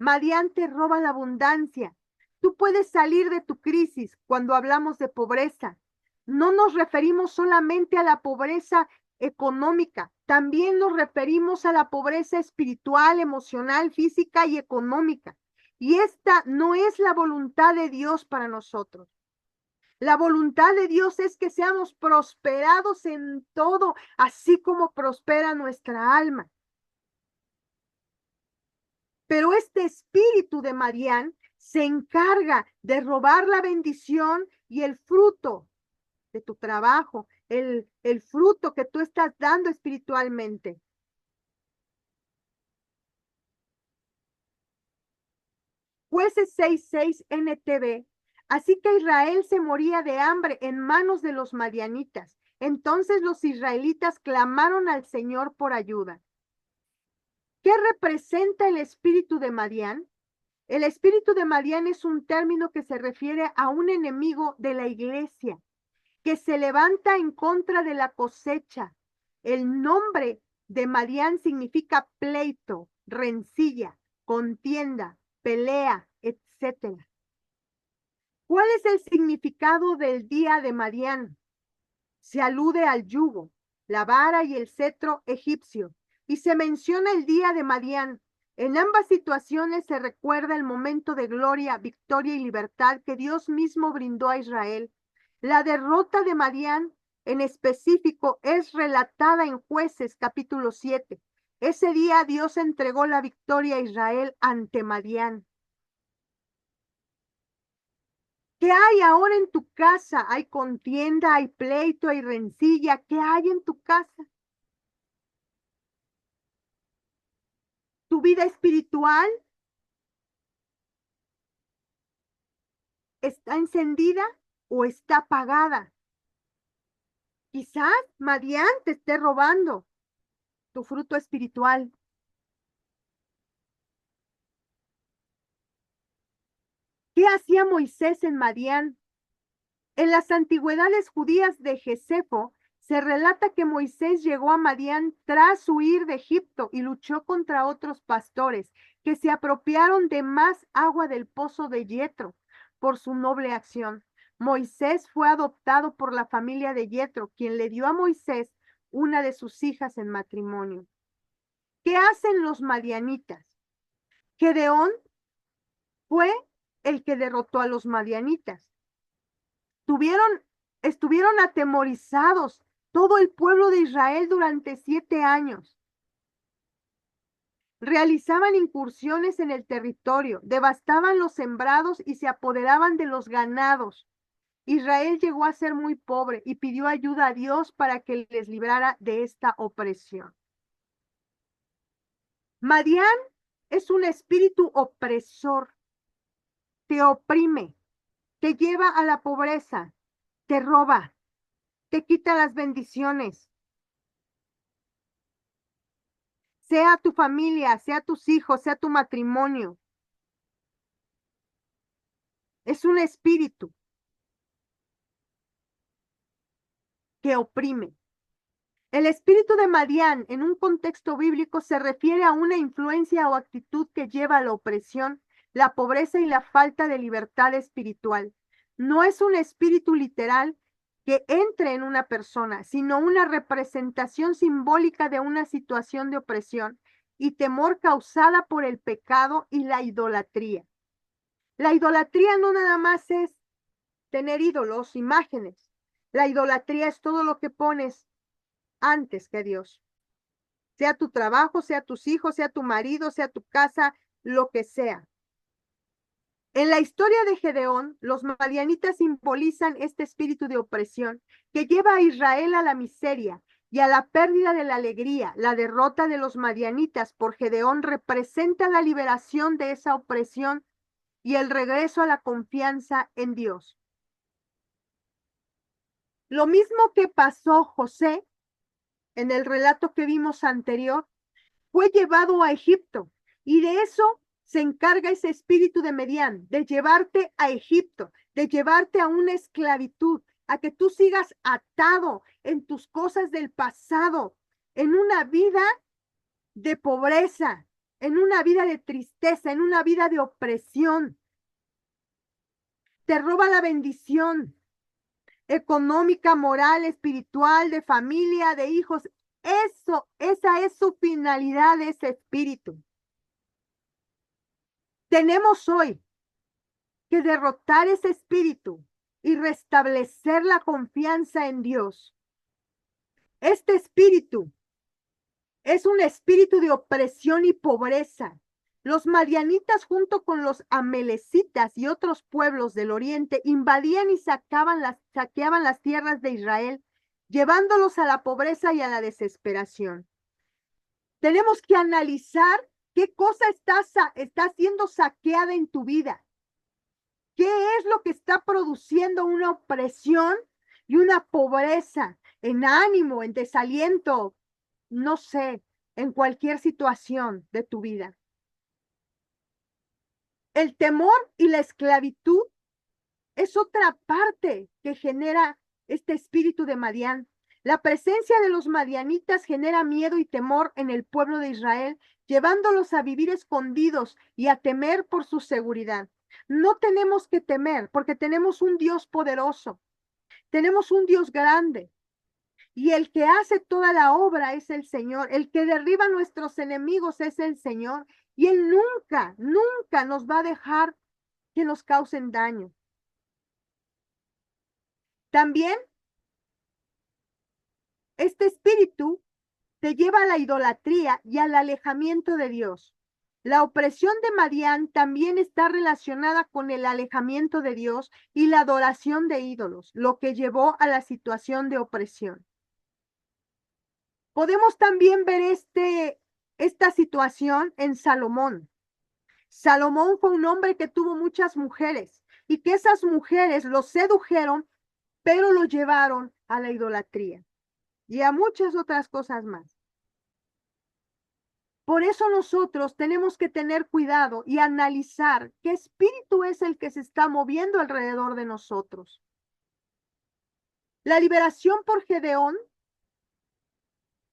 Madián te roba la abundancia. Tú puedes salir de tu crisis cuando hablamos de pobreza. No nos referimos solamente a la pobreza económica, también nos referimos a la pobreza espiritual, emocional, física y económica. Y esta no es la voluntad de Dios para nosotros. La voluntad de Dios es que seamos prosperados en todo, así como prospera nuestra alma. Pero este espíritu de Madián se encarga de robar la bendición y el fruto de tu trabajo, el fruto que tú estás dando espiritualmente. Jueces 6:6 NTV. Así que Israel se moría de hambre en manos de los madianitas. Entonces los israelitas clamaron al Señor por ayuda. ¿Qué representa el espíritu de Madián? El espíritu de Madián es un término que se refiere a un enemigo de la iglesia que se levanta en contra de la cosecha. El nombre de Madián significa pleito, rencilla, contienda, pelea, etc. ¿Cuál es el significado del día de Madián? Se alude al yugo, la vara y el cetro egipcio, y se menciona el día de Madián. En ambas situaciones se recuerda el momento de gloria, victoria y libertad que Dios mismo brindó a Israel. La derrota de Madián en específico es relatada en Jueces capítulo 7. Ese día Dios entregó la victoria a Israel ante Madián. ¿Qué hay ahora en tu casa? Hay contienda, hay pleito, hay rencilla. ¿Qué hay en tu casa? Tu vida espiritual está encendida o está apagada. Quizás Madián te esté robando tu fruto espiritual. ¿Qué hacía Moisés en Madián? En las antigüedades judías de Josefo se relata que Moisés llegó a Madián tras huir de Egipto y luchó contra otros pastores que se apropiaron de más agua del pozo de Yetro por su noble acción. Moisés fue adoptado por la familia de Yetro, quien le dio a Moisés una de sus hijas en matrimonio. ¿Qué hacen los madianitas? Gedeón fue el que derrotó a los madianitas. Estuvieron atemorizados todo el pueblo de Israel durante 7 años. Realizaban incursiones en el territorio, devastaban los sembrados y se apoderaban de los ganados. Israel llegó a ser muy pobre y pidió ayuda a Dios para que les librara de esta opresión. Madián es un espíritu opresor, te oprime, te lleva a la pobreza, te roba, te quita las bendiciones. Sea tu familia, sea tus hijos, sea tu matrimonio. Es un espíritu que oprime. El espíritu de Madián, en un contexto bíblico, se refiere a una influencia o actitud que lleva a la opresión, la pobreza y la falta de libertad espiritual. No es un espíritu literal que entre en una persona, sino una representación simbólica de una situación de opresión y temor causada por el pecado y la idolatría. La idolatría no nada más es tener ídolos, imágenes. La idolatría es todo lo que pones antes que Dios. Sea tu trabajo, sea tus hijos, sea tu marido, sea tu casa, lo que sea. En la historia de Gedeón, los madianitas simbolizan este espíritu de opresión que lleva a Israel a la miseria y a la pérdida de la alegría. La derrota de los madianitas por Gedeón representa la liberación de esa opresión y el regreso a la confianza en Dios. Lo mismo que pasó José en el relato que vimos anterior, fue llevado a Egipto y de eso se encarga ese espíritu de Madián, de llevarte a Egipto, de llevarte a una esclavitud, a que tú sigas atado en tus cosas del pasado, en una vida de pobreza, en una vida de tristeza, en una vida de opresión. Te roba la bendición económica, moral, espiritual, de familia, de hijos. Esa es su finalidad de ese espíritu. Tenemos hoy que derrotar ese espíritu y restablecer la confianza en Dios. Este espíritu es un espíritu de opresión y pobreza. Los madianitas junto con los amalecitas y otros pueblos del oriente invadían y saqueaban las tierras de Israel, llevándolos a la pobreza y a la desesperación. Tenemos que analizar qué cosa está siendo saqueada en tu vida. ¿Qué es lo que está produciendo una opresión y una pobreza en ánimo, en desaliento, no sé, en cualquier situación de tu vida? El temor y la esclavitud es otra parte que genera este espíritu de Madián. La presencia de los madianitas genera miedo y temor en el pueblo de Israel, llevándolos a vivir escondidos y a temer por su seguridad. No tenemos que temer porque tenemos un Dios poderoso, tenemos un Dios grande y el que hace toda la obra es el Señor, el que derriba a nuestros enemigos es el Señor y Él nunca, nunca nos va a dejar que nos causen daño. También este espíritu te lleva a la idolatría y al alejamiento de Dios. La opresión de Madián también está relacionada con el alejamiento de Dios y la adoración de ídolos, lo que llevó a la situación de opresión. Podemos también ver esta situación en Salomón. Salomón fue un hombre que tuvo muchas mujeres y que esas mujeres lo sedujeron, pero lo llevaron a la idolatría y a muchas otras cosas más. Por eso nosotros tenemos que tener cuidado y analizar qué espíritu es el que se está moviendo alrededor de nosotros. La liberación por Gedeón.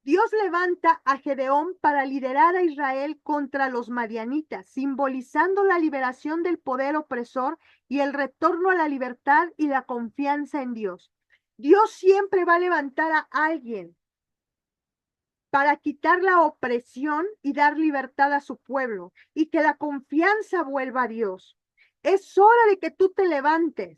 Dios levanta a Gedeón para liderar a Israel contra los madianitas, simbolizando la liberación del poder opresor y el retorno a la libertad y la confianza en Dios. Dios siempre va a levantar a alguien para quitar la opresión y dar libertad a su pueblo y que la confianza vuelva a Dios. Es hora de que tú te levantes,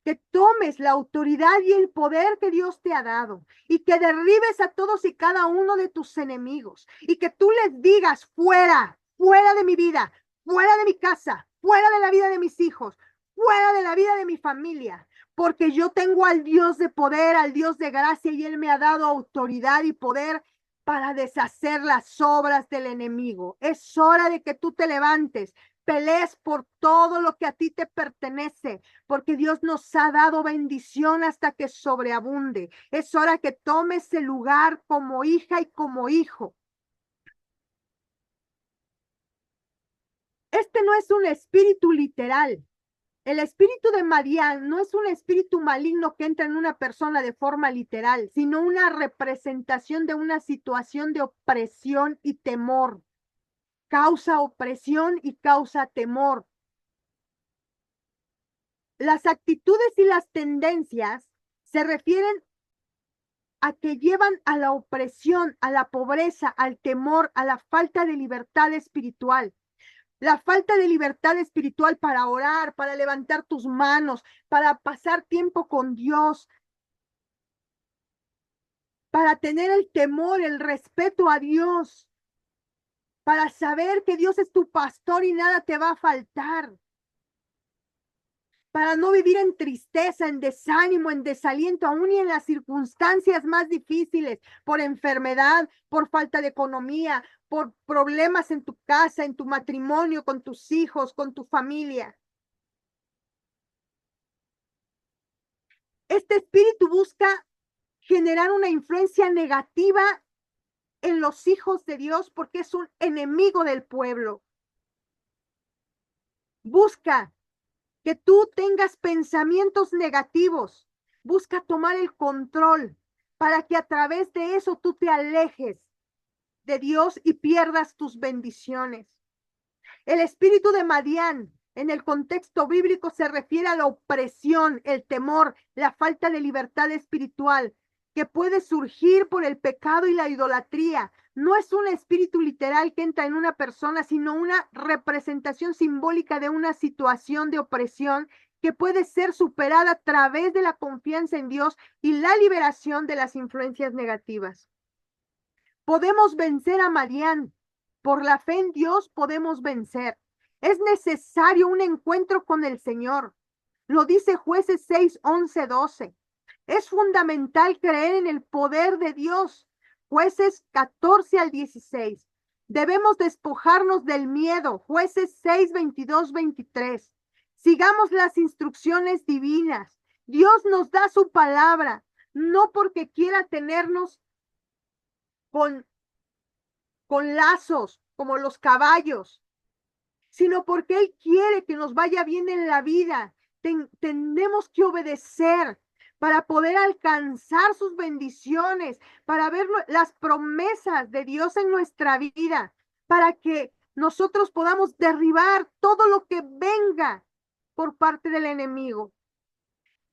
que tomes la autoridad y el poder que Dios te ha dado y que derribes a todos y cada uno de tus enemigos y que tú les digas fuera, fuera de mi vida, fuera de mi casa, fuera de la vida de mis hijos, fuera de la vida de mi familia, porque yo tengo al Dios de poder, al Dios de gracia y Él me ha dado autoridad y poder para deshacer las obras del enemigo. Es hora de que tú te levantes, pelees por todo lo que a ti te pertenece, porque Dios nos ha dado bendición hasta que sobreabunde. Es hora que tomes el lugar como hija y como hijo. Este no es un espíritu literal. El espíritu de Madián no es un espíritu maligno que entra en una persona de forma literal, sino una representación de una situación de opresión y temor. Causa opresión y causa temor. Las actitudes y las tendencias se refieren a que llevan a la opresión, a la pobreza, al temor, a la falta de libertad espiritual. La falta de libertad espiritual para orar, para levantar tus manos, para pasar tiempo con Dios, para tener el temor, el respeto a Dios, para saber que Dios es tu pastor y nada te va a faltar, para no vivir en tristeza, en desánimo, en desaliento, aún y en las circunstancias más difíciles, por enfermedad, por falta de economía, por problemas en tu casa, en tu matrimonio, con tus hijos, con tu familia. Este espíritu busca generar una influencia negativa en los hijos de Dios porque es un enemigo del pueblo. Busca que tú tengas pensamientos negativos. Busca tomar el control para que a través de eso tú te alejes de Dios y pierdas tus bendiciones. El espíritu de Madián en el contexto bíblico se refiere a la opresión, el temor, la falta de libertad espiritual que puede surgir por el pecado y la idolatría. No es un espíritu literal que entra en una persona, sino una representación simbólica de una situación de opresión que puede ser superada a través de la confianza en Dios y la liberación de las influencias negativas. Podemos vencer a Madián. Por la fe en Dios podemos vencer. Es necesario un encuentro con el Señor. Lo dice Jueces 6, 11, 12. Es fundamental creer en el poder de Dios. Jueces 14 al 16. Debemos despojarnos del miedo. Jueces 6, 22, 23. Sigamos las instrucciones divinas. Dios nos da su palabra, no porque quiera tenernos con lazos como los caballos, sino porque Él quiere que nos vaya bien en la vida. Tenemos que obedecer para poder alcanzar sus bendiciones, para ver las promesas de Dios en nuestra vida, para que nosotros podamos derribar todo lo que venga por parte del enemigo.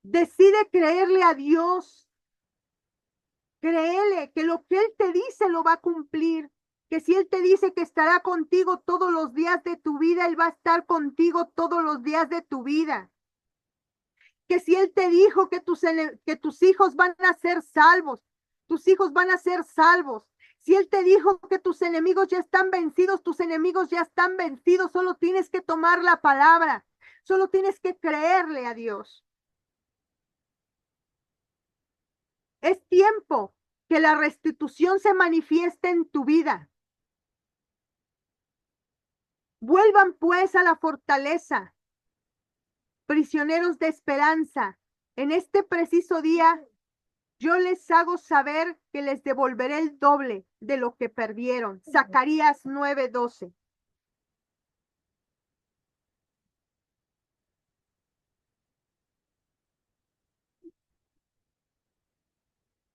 Decide creerle a Dios. Créele que lo que Él te dice lo va a cumplir, que si Él te dice que estará contigo todos los días de tu vida, Él va a estar contigo todos los días de tu vida. Que si Él te dijo que tus hijos van a ser salvos, tus hijos van a ser salvos. Si Él te dijo que tus enemigos ya están vencidos, tus enemigos ya están vencidos, solo tienes que tomar la palabra, solo tienes que creerle a Dios. Es tiempo que la restitución se manifieste en tu vida. Vuelvan pues a la fortaleza, prisioneros de esperanza. En este preciso día, yo les hago saber que les devolveré el doble de lo que perdieron. Zacarías 9:12.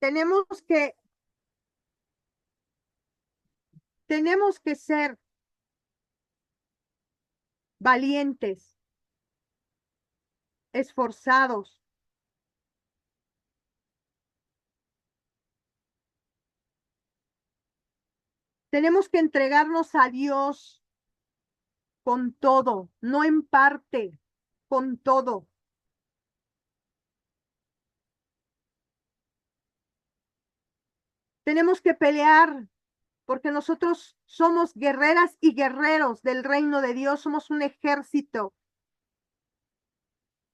Tenemos que, tenemos que ser valientes, esforzados. Tenemos que entregarnos a Dios con todo, no en parte, con todo. Tenemos que pelear porque nosotros somos guerreras y guerreros del reino de Dios, somos un ejército.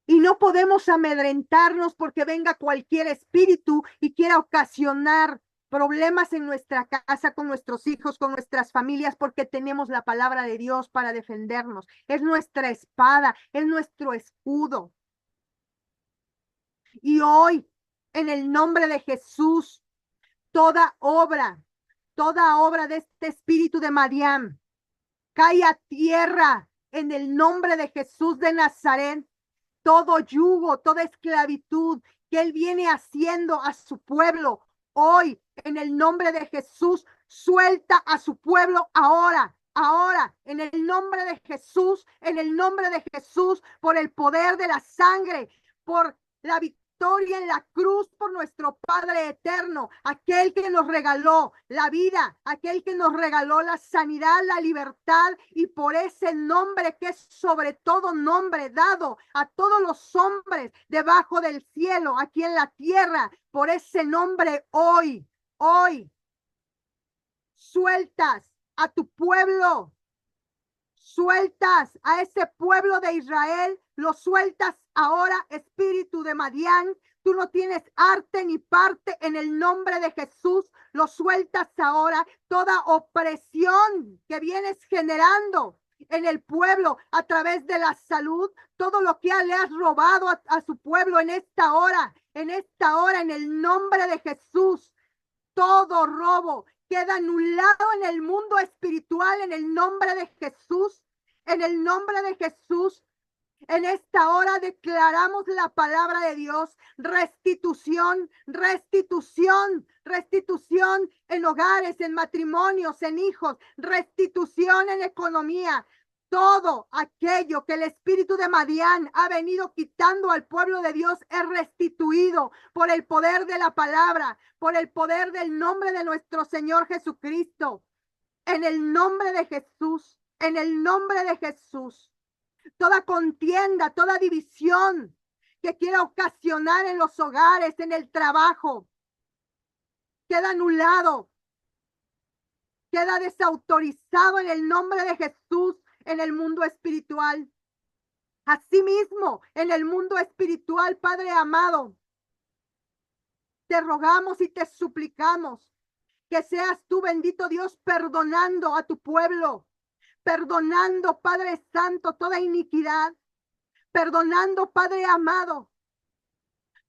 Y no podemos amedrentarnos porque venga cualquier espíritu y quiera ocasionar problemas en nuestra casa, con nuestros hijos, con nuestras familias, porque tenemos la palabra de Dios para defendernos. Es nuestra espada, es nuestro escudo. Y hoy, en el nombre de Jesús, toda obra de este espíritu de Madián, cae a tierra en el nombre de Jesús de Nazaret. Todo yugo, toda esclavitud que él viene haciendo a su pueblo, hoy, en el nombre de Jesús, suelta a su pueblo ahora. Ahora, en el nombre de Jesús, en el nombre de Jesús, por el poder de la sangre, por la victoria en la cruz, por nuestro Padre eterno, aquel que nos regaló la vida, aquel que nos regaló la sanidad, la libertad, y por ese nombre que es sobre todo nombre dado a todos los hombres debajo del cielo, aquí en la tierra, por ese nombre hoy, sueltas a tu pueblo, sueltas a ese pueblo de Israel, lo sueltas ahora, espíritu de Madián. Tú no tienes arte ni parte en el nombre de Jesús. Lo sueltas ahora. Toda opresión que vienes generando en el pueblo a través de la salud, todo lo que le has robado a su pueblo en esta hora, en el nombre de Jesús, todo robo queda anulado en el mundo espiritual, en el nombre de Jesús, en el nombre de Jesús. En esta hora declaramos la palabra de Dios, restitución, restitución, restitución en hogares, en matrimonios, en hijos, restitución en economía. Todo aquello que el espíritu de Madián ha venido quitando al pueblo de Dios es restituido por el poder de la palabra, por el poder del nombre de nuestro Señor Jesucristo. En el nombre de Jesús, en el nombre de Jesús. Toda contienda, toda división que quiera ocasionar en los hogares, en el trabajo, queda anulado, queda desautorizado en el nombre de Jesús en el mundo espiritual. Asimismo, en el mundo espiritual, Padre amado, te rogamos y te suplicamos que seas tú, bendito Dios, perdonando a tu pueblo, perdonando, Padre Santo, toda iniquidad, perdonando, Padre amado,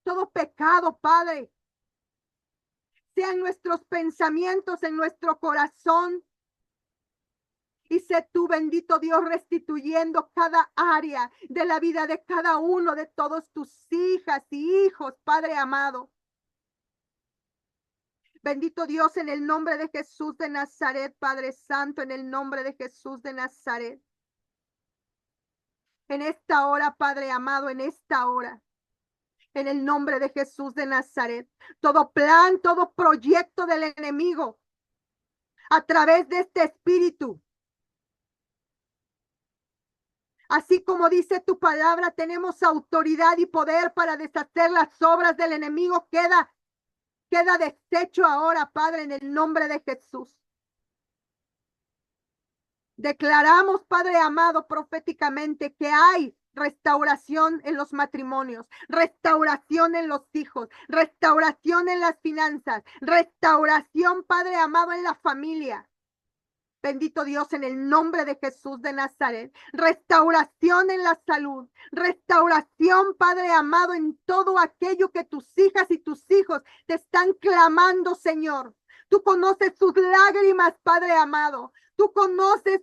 todo pecado, Padre, sea en nuestros pensamientos, en nuestro corazón. Y sé tú, bendito Dios, restituyendo cada área de la vida de cada uno de todos tus hijas y hijos, Padre amado. Bendito Dios, en el nombre de Jesús de Nazaret, Padre Santo, en el nombre de Jesús de Nazaret. En esta hora, Padre amado, en esta hora, en el nombre de Jesús de Nazaret, todo plan, todo proyecto del enemigo, a través de este espíritu, así como dice tu palabra, tenemos autoridad y poder para deshacer las obras del enemigo. Queda deshecho ahora, Padre, en el nombre de Jesús. Declaramos, Padre amado, proféticamente que hay restauración en los matrimonios, restauración en los hijos, restauración en las finanzas, restauración, Padre amado, en la familia. Bendito Dios, en el nombre de Jesús de Nazaret. Restauración en la salud. Restauración, Padre amado, en todo aquello que tus hijas y tus hijos te están clamando, Señor. Tú conoces sus lágrimas, Padre amado. Tú conoces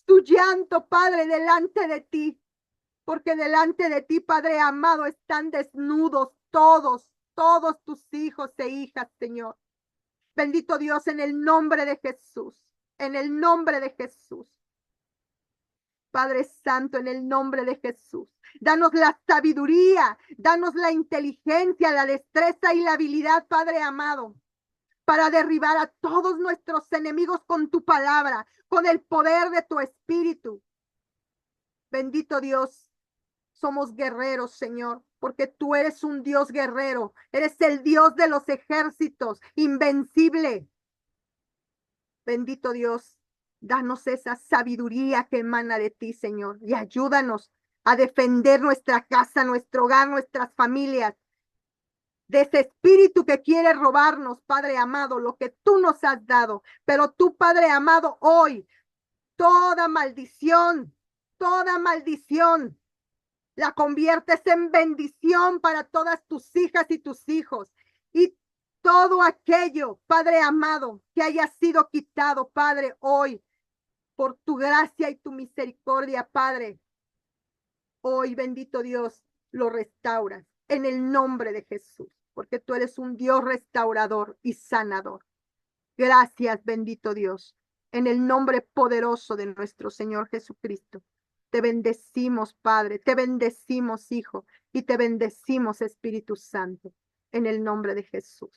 su llanto, Padre, delante de ti. Porque delante de ti, Padre amado, están desnudos todos tus hijos e hijas, Señor. Bendito Dios, en el nombre de Jesús. En el nombre de Jesús. Padre Santo, en el nombre de Jesús. Danos la sabiduría, danos la inteligencia, la destreza y la habilidad, Padre amado, para derribar a todos nuestros enemigos con tu palabra, con el poder de tu espíritu. Bendito Dios, somos guerreros, Señor, porque tú eres un Dios guerrero, eres el Dios de los ejércitos, invencible. Bendito Dios, danos esa sabiduría que emana de ti, Señor, y ayúdanos a defender nuestra casa, nuestro hogar, nuestras familias, de ese espíritu que quiere robarnos, Padre amado, lo que tú nos has dado. Pero tú, Padre amado, hoy, toda maldición, la conviertes en bendición para todas tus hijas y tus hijos. Y todo aquello, Padre amado, que haya sido quitado, Padre, hoy, por tu gracia y tu misericordia, Padre, hoy, bendito Dios, lo restauras en el nombre de Jesús, porque tú eres un Dios restaurador y sanador. Gracias, bendito Dios, en el nombre poderoso de nuestro Señor Jesucristo. Te bendecimos, Padre, te bendecimos, Hijo, y te bendecimos, Espíritu Santo, en el nombre de Jesús.